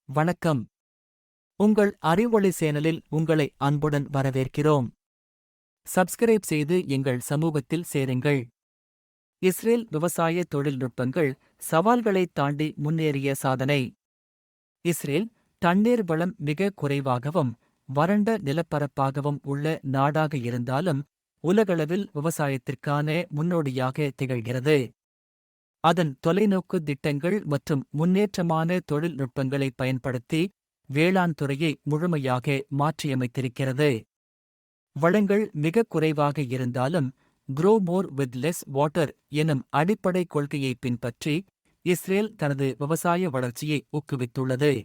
வணக்கம். உங்கள் அறிவொளி சேனலில் உங்களை அன்புடன் வரவேற்கிறோம். சப்ஸ்கிரைப் செய்து எங்கள் சமூகத்தில் சேருங்கள். இஸ்ரேல் விவசாய தொழில்நுட்பங்கள் சவால்களை தாண்டி முன்னேறிய சாதனை. இஸ்ரேல் தண்ணீர் வளம் மிக குறைவாகவும் வறண்ட நிலப்பரப்பாகவும் உள்ள நாடாக இருந்தாலும் உலகளவில் விவசாயத்திற்கான முன்னோடியாக திகழ்கிறது. அதன் தொலைநோக்கு திட்டங்கள் மற்றும் முன்னேற்றமான தொழில்நுட்பங்களை பயன்படுத்தி வேளாண் துறையை முழுமையாக மாற்றியமைத்திருக்கிறது. வளங்கள் மிக குறைவாக இருந்தாலும் grow more with less water எனும் அடிப்படை கொள்கையை பின்பற்றி இஸ்ரேல் தனது விவசாய வளர்ச்சியை ஊக்குவித்துள்ளது.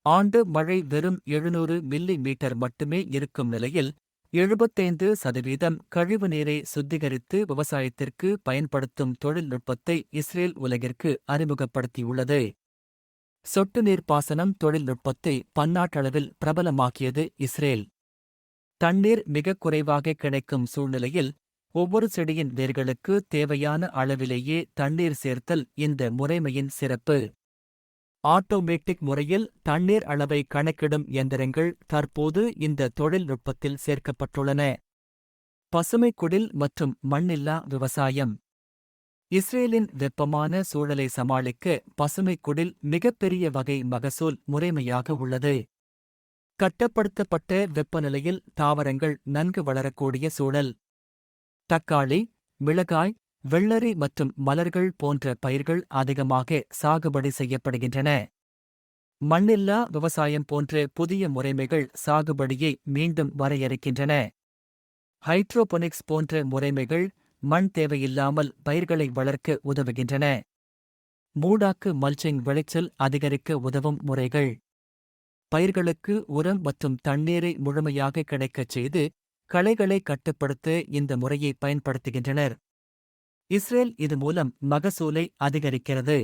ஆண்டு மழை வெறும் 700 மில்லி மீட்டர் மட்டுமே இருக்கும் நிலையில் 75% கழிவுநீரை சுத்திகரித்து விவசாயத்திற்கு பயன்படுத்தும் தொழில்நுட்பத்தை இஸ்ரேல் உலகிற்கு அறிமுகப்படுத்தியுள்ளது. சொட்டு நீர்ப்பாசனம் தொழில்நுட்பத்தை பன்னாட்டளவில் பிரபலமாக்கியது இஸ்ரேல். தண்ணீர் மிக குறைவாக கிடைக்கும் சூழ்நிலையில் ஒவ்வொரு செடியின் வேர்களுக்கு தேவையான அளவிலேயே தண்ணீர் சேர்த்தல் இந்த முறைமையின் சிறப்பு. ஆட்டோமேட்டிக் முறையில் தண்ணீர் அளவை கணக்கிடும் இயந்திரங்கள் தற்போது இந்த தொழில்நுட்பத்தில் சேர்க்கப்பட்டுள்ளன. பசுமை குடில் மற்றும் மண்ணில்லா விவசாயம். இஸ்ரேலின் வெப்பமான சூழலை சமாளிக்க பசுமை குடில் மிகப்பெரிய வகை மகசூல் முறைமையாக உள்ளது. கட்டப்படுத்தப்பட்ட வெப்பநிலையில் தாவரங்கள் நன்கு வளரக்கூடிய சூழல். தக்காளி, மிளகாய், வெள்ளரி மற்றும் மலர்கள் போன்ற பயிர்கள் அதிகமாக சாகுபடி செய்யப்படுகின்றன. மண்ணில்லா விவசாயம் போன்ற புதிய முறைமைகள் சாகுபடியை மீண்டும் வரையறுக்கின்றன. ஹைட்ரோபோனிக்ஸ் போன்ற முறைமைகள் மண் தேவையில்லாமல் பயிர்களை வளர்க்க உதவுகின்றன. மூடாக்கு மல்ச்சிங் விளைச்சல் அதிகரிக்க உதவும் முறைகள். பயிர்களுக்கு உரம் மற்றும் தண்ணீரை முழுமையாக கிடைக்கச் செய்து களைகளை கட்டுப்படுத்த இந்த முறையை பயன்படுத்துகின்றனர். இஸ்ரேல் இது மூலம் மகசூலை அதிகரிக்கிறது.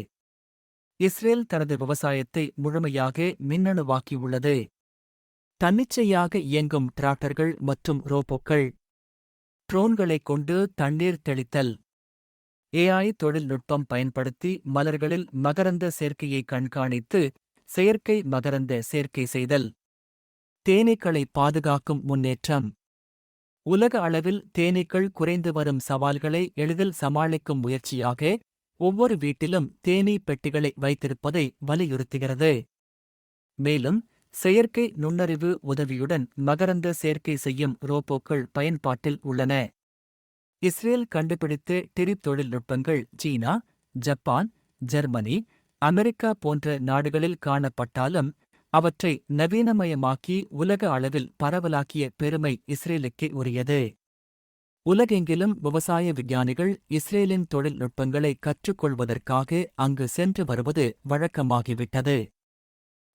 இஸ்ரேல் தனது விவசாயத்தை முழுமையாக மின்னணுவாக்கியுள்ளது. தன்னிச்சையாக இயங்கும் டிராக்டர்கள் மற்றும் ரோபோக்கள். ட்ரோன்களைக் கொண்டு தண்ணீர் தெளித்தல். AI தொழில்நுட்பம் பயன்படுத்தி மலர்களில் மகரந்த சேர்க்கையை கண்காணித்து செயற்கை மகரந்த சேர்க்கை செய்தல். தேனீக்களை பாதுகாக்கும் முன்னேற்றம். உலக அளவில் தேனீக்கள் குறைந்து வரும் சவால்களை எளிதில் சமாளிக்கும் முயற்சியாக ஒவ்வொரு வீட்டிலும் தேனீ பெட்டிகளை வைத்திருப்பதை வலியுறுத்துகிறது. மேலும் செயற்கை நுண்ணறிவு உதவியுடன் மகரந்த சேர்க்கை செய்யும் ரோபோக்கள் பயன்பாட்டில் உள்ளன. இஸ்ரேல் கண்டுபிடித்த டிரிப் தொழில்நுட்பங்கள் சீனா, ஜப்பான், ஜெர்மனி, அமெரிக்கா போன்ற நாடுகளில் காணப்பட்டாலும் அவற்றை நவீனமயமாக்கி உலக அளவில் பரவலாக்கிய பெருமை இஸ்ரேலுக்கே உரியது. உலகெங்கிலும் விவசாய விஞ்ஞானிகள் இஸ்ரேலின் தொழில்நுட்பங்களை கற்றுக்கொள்வதற்காக அங்கு சென்று வருவது வழக்கமாகிவிட்டது.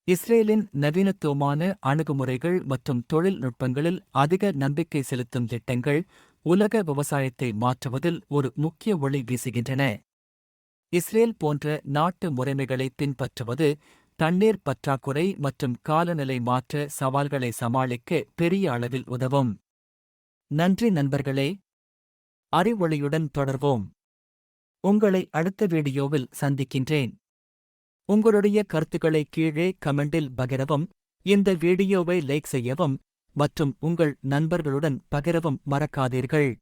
இஸ்ரேலின் நவீனத்துவமான அணுகுமுறைகள் மற்றும் தொழில்நுட்பங்களில் அதிக நம்பிக்கை செலுத்தும் திட்டங்கள் உலக விவசாயத்தை மாற்றுவதில் ஒரு முக்கிய ஒளி வீசுகின்றன. இஸ்ரேல் போன்ற நாட்டு முறைமைகளை பின்பற்றுவது தண்ணீர் பற்றாக்குறை மற்றும் காலநிலை மாற்ற சவால்களை சமாளிக்க பெரிய அளவில் உதவும். நன்றி நண்பர்களே. அறிவொளியுடன் தொடர்வோம். உங்களை அடுத்த வீடியோவில் சந்திக்கின்றேன். உங்களுடைய கருத்துக்களை கீழே கமெண்டில் பகிரவும், இந்த வீடியோவை லைக் செய்யவும் மற்றும் உங்கள் நண்பர்களுடன் பகிரவும் மறக்காதீர்கள்.